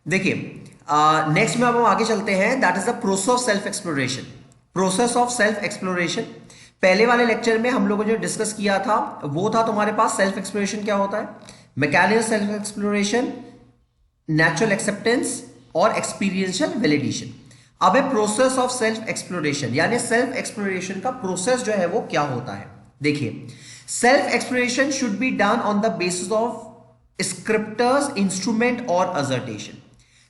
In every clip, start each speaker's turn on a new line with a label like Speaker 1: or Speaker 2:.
Speaker 1: देखिए, नेक्स्ट में अब हम आगे चलते हैं, that is the process of self exploration. Process of self exploration, पहले वाले लेक्चर में हम लोगों ने जो डिस्कस किया था वो था तुम्हारे पास सेल्फ एक्सप्लोरेशन क्या होता है, mechanical self exploration, natural acceptance और एक्सपीरियंशियल वैलिडेशन। अब है प्रोसेस ऑफ सेल्फ एक्सप्लोरेशन, यानी सेल्फ एक्सप्लोरेशन का प्रोसेस जो है वो क्या होता है। देखिए, self exploration should be done on the basis of scriptures, instrument और असर्टेशन।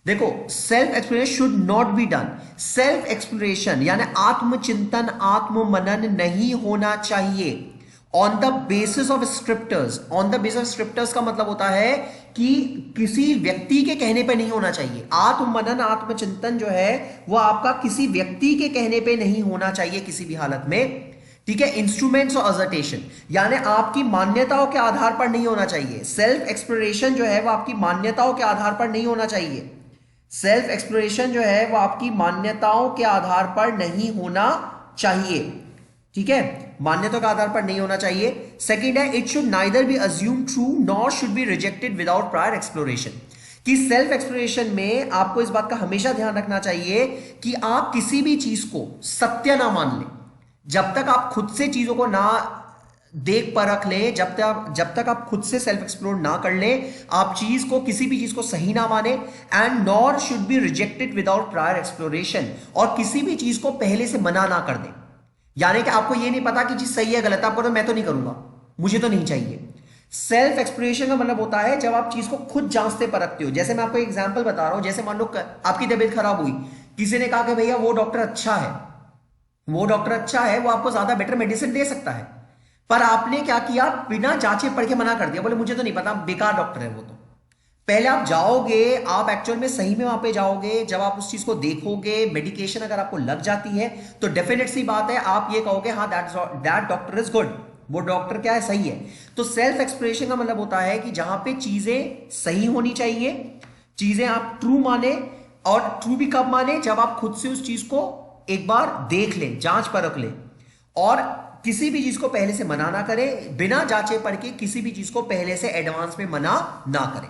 Speaker 1: देखो, self exploration should not be done, self exploration यानी आत्मचिंतन, आत्ममनन नहीं होना चाहिए on the basis of scriptures. On the basis of scriptures का मतलब होता है कि किसी व्यक्ति के कहने पे नहीं होना चाहिए। आत्ममनन, आत्मचिंतन जो है वो आपका किसी व्यक्ति के कहने पे नहीं होना चाहिए किसी भी हालत में, ठीक है। इंस्ट्रूमेंट्स और असर्टेशन यानी आपकी मान्यताओं के आधार पर नहीं होना चाहिए। सेल्फ एक्सप्लोरेशन जो है वो आपकी मान्यताओं के आधार पर नहीं होना चाहिए। सेल्फ एक्सप्लोरेशन जो है वो आपकी मान्यताओं के आधार पर नहीं होना चाहिए, ठीक है, मान्यताओं के आधार पर नहीं होना चाहिए। सेकंड है, it should neither be assume true nor should be rejected without prior exploration. कि सेल्फ एक्सप्लोरेशन में आपको इस बात का हमेशा ध्यान रखना चाहिए कि आप किसी भी चीज को सत्य ना मान लें। जब तक आप खुद से चीजों को ना देख परख ले, जब तक आप खुद से सेल्फ एक्सप्लोर ना कर ले, आप चीज को, किसी भी चीज को सही ना माने। And nor should be rejected without prior exploration, और किसी भी चीज को पहले से मना ना कर दे। यानी कि आपको ये नहीं पता कि चीज सही है गलत है, आपको तो मैं तो नहीं करूंगा, मुझे तो नहीं चाहिए। सेल्फ एक्सप्लोरेशन का मतलब होता है जब आप चीज को खुद जांचते परखते हो। जैसे मैं आपको एग्जांपल बता रहा हूं, जैसे मान लो आपकी तबीयत खराब हुई, किसी ने कहा कि भैया वो डॉक्टर अच्छा है, वो डॉक्टर अच्छा है, वो आपको ज्यादा बेटर मेडिसिन दे सकता है, पर आपने क्या किया, बिना जांचे पढ़ के मना कर दिया, बोले मुझे तो नहीं पता, बेकार डॉक्टर है वो तो। पहले आप जाओगे, आप एक्चुअल में सही में वहां पे जाओगे, जब आप उस चीज को देखोगे, मेडिकेशन अगर आपको लग जाती है तो डेफिनेट सी बात है आप ये कहोगे हाँ दैट डॉक्टर इज गुड, वो डॉक्टर क्या है, सही है। तो सेल्फ एक्सप्लोरेशन का मतलब होता है कि जहां पे चीजें सही होनी चाहिए, चीजें आप ट्रू माने, और ट्रू भी कब माने, जब आप खुद से उस चीज को एक बार देख ले, जांच परख ले, और किसी भी चीज को पहले से मना ना करें, बिना जांचे पढ़ के किसी भी चीज को पहले से एडवांस में मना ना करें।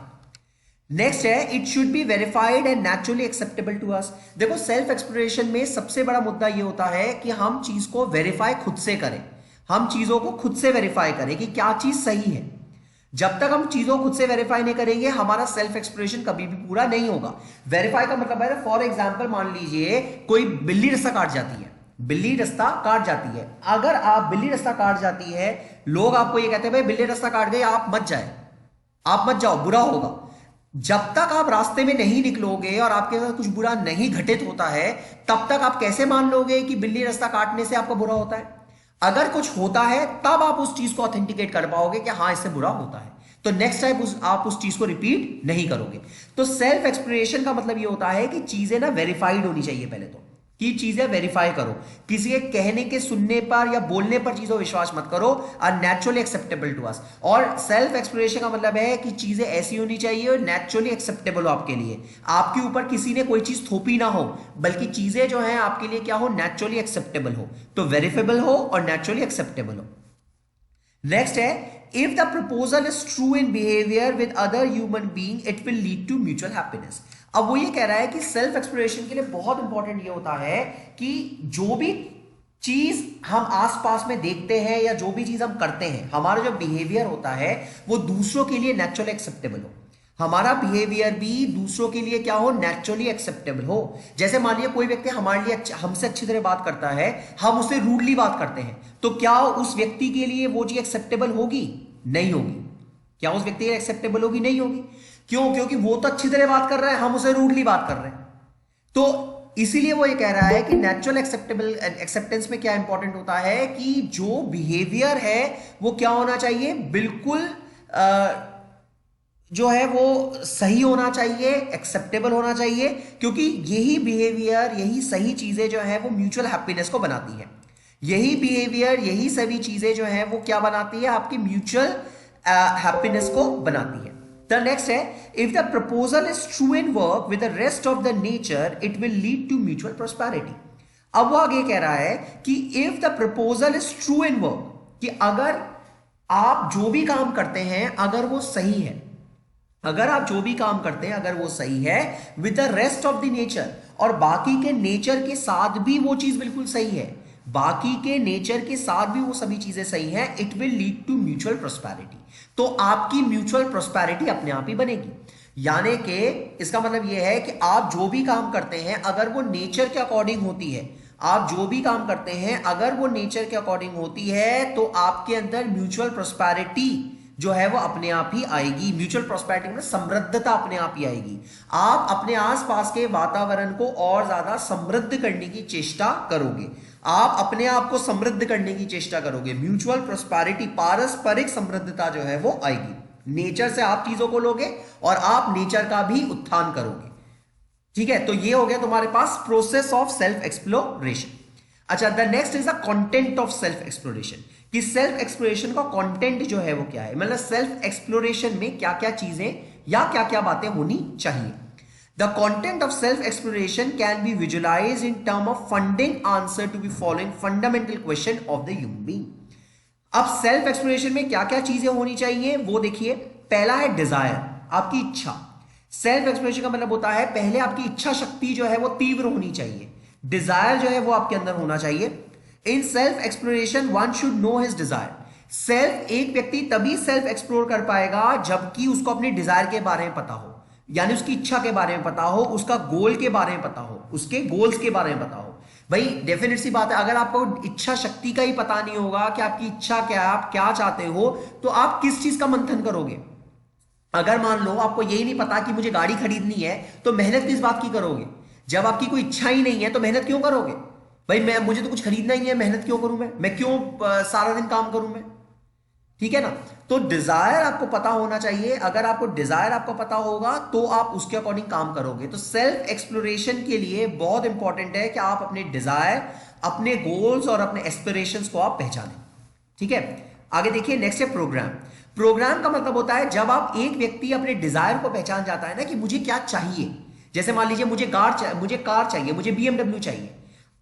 Speaker 1: नेक्स्ट है, it should be verified and naturally acceptable to us. देखो, सेल्फ एक्सप्लोरेशन में सबसे बड़ा मुद्दा यह होता है कि हम चीज को वेरीफाई खुद से करें, हम चीजों को खुद से वेरीफाई करें कि क्या चीज सही है। जब तक हम चीजों को खुद से वेरीफाई नहीं करेंगे, हमारा सेल्फ एक्सप्लोरेशन कभी भी पूरा नहीं होगा। वेरीफाई का मतलब है, फॉर एग्जाम्पल मान लीजिए कोई बिल्ली रास्ता काट जाती है, बिल्ली रास्ता काट जाती है, अगर आप बिल्ली रास्ता काट जाती है, लोग आपको ये कहते हैं भाई बिल्ली रास्ता काट गई, आप मत जाए, आप मत जाओ, बुरा होगा। जब तक आप रास्ते में नहीं निकलोगे और आपके साथ कुछ बुरा नहीं घटित होता है, तब तक आप कैसे मान लोगे कि बिल्ली रास्ता काटने से आपका बुरा होता है। अगर कुछ होता है तब आप उस चीज को ऑथेंटिकेट कर पाओगे कि हाँ इससे बुरा होता है, तो नेक्स्ट टाइम आप उस चीज को रिपीट नहीं करोगे। तो सेल्फ एक्सप्लोरेशन का मतलब ये होता है कि चीजें ना वेरीफाइड होनी चाहिए पहले तो, कि चीजें वेरीफाई करो, किसी के कहने के सुनने पर या बोलने पर चीजों विश्वास मत करो, are naturally acceptable to us. और सेल्फ एक्सप्लोरेशन का मतलब है कि चीजें ऐसी होनी चाहिए और नेचुरली एक्सेप्टेबल हो आपके लिए, आपके ऊपर किसी ने कोई चीज थोपी ना हो, बल्कि चीजें जो है आपके लिए क्या हो, नेचुरली एक्सेप्टेबल हो, तो वेरीफेबल हो और नेचुरली एक्सेप्टेबल हो। नेक्स्ट है, if the proposal is true in behaviour with other human being it will lead to mutual happiness. अब वो ये कह रहा है कि सेल्फ एक्सप्लोरेशन के लिए बहुत इंपॉर्टेंट ये होता है कि जो भी चीज हम आसपास में देखते हैं या जो भी चीज हम करते हैं, हमारा जो बिहेवियर होता है वो दूसरों के लिए नेचुरली एक्सेप्टेबल हो। हमारा बिहेवियर भी दूसरों के लिए क्या हो, नेचुरली एक्सेप्टेबल हो। जैसे मान लिया कोई व्यक्ति हमारे लिए हमसे अच्छी तरह बात करता है, हम उससे रूडली बात करते हैं, तो क्या उस व्यक्ति के लिए वो चीज एक्सेप्टेबल होगी? नहीं होगी। क्या उस व्यक्ति के लिए एक्सेप्टेबल होगी? नहीं होगी। क्यों? क्योंकि वो तो अच्छी तरह बात कर रहा है, हम उसे रूडली बात कर रहे हैं। तो इसीलिए वो ये कह रहा है कि नेचुरल एक्सेप्टेंस में क्या इंपॉर्टेंट होता है कि जो बिहेवियर है वो क्या होना चाहिए, बिल्कुल जो है वो सही होना चाहिए, एक्सेप्टेबल होना चाहिए, क्योंकि यही बिहेवियर, यही सही चीजें जो है वो म्यूचुअल हैप्पीनेस को बनाती है। यही बिहेवियर, यही सभी चीजें जो है वो क्या बनाती है, आपकी म्यूचुअल हैप्पीनेस को बनाती है। द नेक्स्ट है, if the proposal is true in work with the rest of the nature it will lead to mutual prosperity. अब वो आगे कह रहा है कि if the proposal is true in work, कि अगर आप जो भी काम करते हैं अगर वो सही है, अगर आप जो भी काम करते हैं अगर वो सही है with the rest of the nature, और बाकी के नेचर के साथ भी वो चीज बिल्कुल सही है, बाकी के नेचर के साथ भी वो सभी चीजें सही हैं, it will lead to mutual prosperity. तो आपकी म्यूचुअल प्रोस्पेरिटी अपने आप ही बनेगी। यानी कि इसका मतलब यह है कि आप जो भी काम करते हैं अगर वो नेचर के अकॉर्डिंग होती है, आप जो भी काम करते हैं अगर वो नेचर के अकॉर्डिंग होती है, तो आपके अंदर म्यूचुअल प्रोस्पेरिटी जो है वो अपने आप ही आएगी। म्यूचुअल प्रोस्पेरिटी में समृद्धता अपने आप ही आएगी। आप अपने आसपास के वातावरण को और ज्यादा समृद्ध करने की चेष्टा करोगे, आप अपने आप को समृद्ध करने की चेष्टा करोगे। म्यूचुअल प्रोस्पेरिटी, पारस्परिक समृद्धता जो है वो आएगी। नेचर से आप चीजों को लोगे और आप नेचर का भी उत्थान करोगे। ठीक है, तो ये हो गया तुम्हारे पास प्रोसेस ऑफ सेल्फ एक्सप्लोरेशन। अच्छा, the next is the content of self exploration, कि सेल्फ एक्सप्लोरेशन का कंटेंट जो है वो क्या है, मतलब सेल्फ एक्सप्लोरेशन में क्या क्या चीजें या क्या क्या बातें होनी चाहिए। The content of self exploration can be visualise in term of funding answer to be following fundamental question of the human being. अब सेल्फ एक्सप्लोरेशन में क्या क्या चीजें होनी चाहिए वो देखिए। पहला है डिजायर, आपकी इच्छा। सेल्फ एक्सप्लोरेशन का मतलब होता है पहले आपकी इच्छा शक्ति जो है वो तीव्र होनी चाहिए, डिजायर जो है वो आपके अंदर होना चाहिए। इन self exploration one should know his Dzire. Self, एक व्यक्ति तभी सेल्फ एक्सप्लोर कर पाएगा जबकि उसको अपने डिजायर के बारे में पता हो, यानी उसकी इच्छा के बारे में पता हो, उसका गोल के बारे में पता हो, उसके गोल्स के बारे में पता हो। भाई डेफिनेट सी बात है, अगर आपको इच्छा शक्ति का ही पता नहीं होगा कि आपकी इच्छा क्या है, आप क्या चाहते हो, तो आप किस चीज का मंथन करोगे। अगर मान लो आपको यही नहीं पता कि मुझे गाड़ी खरीदनी है, तो मेहनत किस बात की करोगे। जब आपकी कोई इच्छा ही नहीं है तो मेहनत क्यों करोगे। भाई मुझे तो कुछ खरीदना ही है, मेहनत क्यों करूं मैं क्यों सारा दिन काम करूं मैं। ठीक है ना, तो डिजायर आपको पता होना चाहिए। अगर आपको डिजायर आपको पता होगा तो आप उसके अकॉर्डिंग काम करोगे। तो सेल्फ एक्सप्लोरेशन के लिए बहुत इंपॉर्टेंट है कि आप अपने डिजायर, अपने गोल्स और अपने एस्पिरेशंस को आप पहचानें। ठीक है, आगे देखिए, नेक्स्ट है प्रोग्राम। प्रोग्राम का मतलब होता है जब आप, एक व्यक्ति अपने डिजायर को पहचान जाता है ना कि मुझे क्या चाहिए। जैसे मान लीजिए मुझे कार चाहिए, मुझे BMW चाहिए।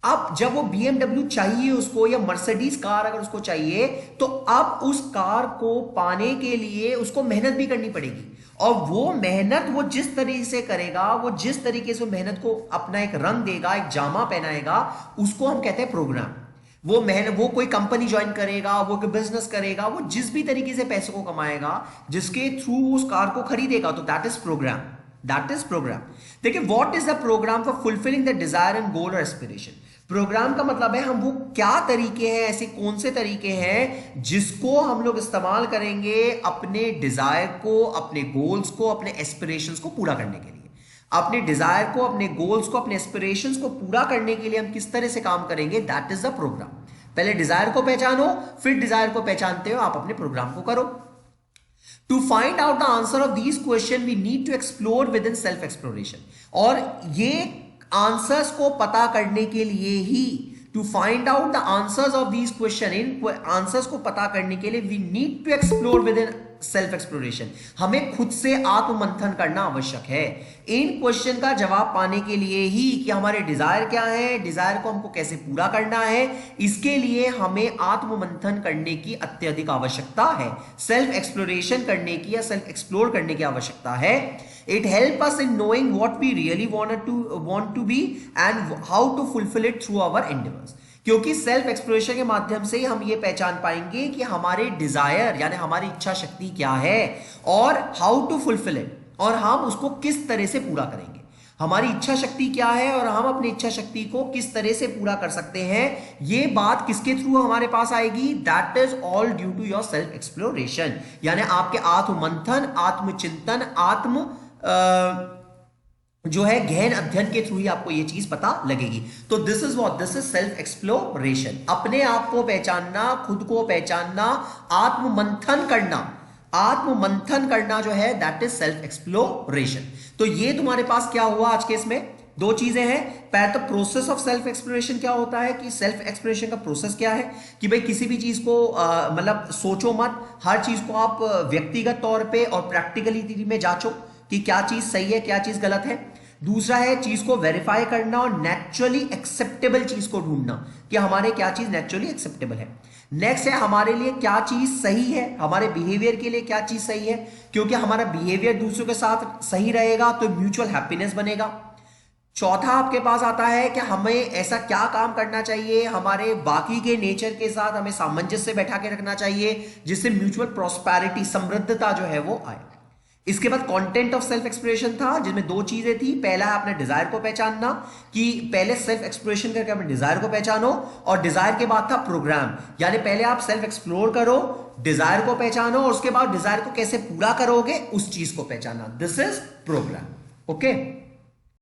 Speaker 1: अब जब वो BMW चाहिए उसको, या मर्सिडीज कार अगर उसको चाहिए, तो अब उस कार को पाने के लिए उसको मेहनत भी करनी पड़ेगी। और वो मेहनत वो जिस तरीके से करेगा, वो जिस तरीके से मेहनत को अपना एक रंग देगा, एक जामा पहनाएगा, उसको हम कहते हैं प्रोग्राम। वो कोई कंपनी ज्वाइन करेगा, वो कोई बिजनेस करेगा, वो जिस भी तरीके से पैसों को कमाएगा, जिसके थ्रू उस कार को खरीदेगा, तो that is programme. That is programme. देखिए, what is the programme for fulfilling the desire and goal और एस्पिरेशन। प्रोग्राम का मतलब है हम वो क्या तरीके हैं, ऐसे कौन से तरीके हैं जिसको हम लोग इस्तेमाल करेंगे अपने डिजायर को, अपने गोल्स को, अपने एस्पिरेशंस को पूरा करने के लिए। अपने डिजायर को, अपने गोल्स को, अपने एस्पिरेशंस को पूरा करने के लिए हम किस तरह से काम करेंगे, दैट इज द प्रोग्राम। पहले डिजायर को पहचानो, फिर डिजायर को पहचानते हो आप अपने प्रोग्राम को करो। To find out the answer of these question we need to explore within self exploration. और ये आंसर्स को पता करने के लिए ही, to find out the answers of these question, इन आंसर्स को पता करने के लिए we need to explore within self exploration. हमें खुद से आत्ममंथन करना आवश्यक है इन क्वेश्चन का जवाब पाने के लिए ही, कि हमारे डिजायर क्या है, डिजायर को हमको कैसे पूरा करना है। इसके लिए हमें आत्ममंथन करने की अत्यधिक आवश्यकता है, सेल्फ एक्सप्लोरेशन करने की या सेल्फ एक्सप्लोर करने की आवश्यकता है। It helps us in knowing what we really want to be and how to fulfill it through our endeavors. क्योंकि सेल्फ एक्सप्लोरेशन के माध्यम से हम ये पहचान पाएंगे कि हमारे डिजायर यानी हमारी इच्छा शक्ति क्या है और हाउ टू फुलफिल इट, और हम उसको किस तरह से पूरा करेंगे। हमारी इच्छा शक्ति क्या है और हम अपनी इच्छा शक्ति को किस तरह से पूरा कर सकते हैं, ये बात किसके थ्रू हमारे पास आएगी, that is all due to your self exploration. यानी आपके आत्ममंथन, आत्मचिंतन, आत्म जो है गहन अध्ययन के थ्रू ही आपको ये चीज पता लगेगी। तो दिस इज सेल्फ एक्सप्लोरेशन। अपने आप को पहचानना, खुद को पहचानना, आत्ममंथन करना जो है दैट इज सेल्फ एक्सप्लोरेशन। तो ये तुम्हारे पास क्या हुआ आज के इसमें, दो चीजें हैं। पहले तो प्रोसेस ऑफ सेल्फ एक्सप्लोरेशन क्या होता है, कि सेल्फ एक्सप्लोरेशन का प्रोसेस क्या है, कि भाई किसी भी चीज को मतलब सोचो मत, हर चीज को आप व्यक्तिगत तौर पे और प्रैक्टिकली में जांचो कि क्या चीज सही है क्या चीज गलत है। दूसरा है चीज को वेरीफाई करना और नेचुरली एक्सेप्टेबल चीज को ढूंढना कि हमारे क्या चीज नेचुरली एक्सेप्टेबल है। नेक्स्ट है हमारे लिए क्या चीज सही है, हमारे बिहेवियर के लिए क्या चीज सही है, क्योंकि हमारा बिहेवियर दूसरों के साथ सही रहेगा तो म्यूचुअल हैप्पीनेस बनेगा। चौथा आपके पास आता है कि हमें ऐसा क्या काम करना चाहिए, हमारे बाकी के नेचर के साथ हमें सामंजस्य बैठा के रखना चाहिए जिससे म्यूचुअल प्रॉस्पेरिटी, समृद्धता जो है वो आए। इसके बाद कंटेंट ऑफ सेल्फ एक्सप्रेशन था जिसमें दो चीजें थी। पहला है अपने डिजायर को पहचानना, कि पहले सेल्फ एक्सप्रेशन करके अपने डिजायर को पहचानो, और डिजायर के बाद था प्रोग्राम, यानी पहले आप सेल्फ एक्सप्लोर करो, डिजायर को पहचानो और उसके बाद डिजायर को कैसे पूरा करोगे उस चीज को पहचाना। This is programme. ओके।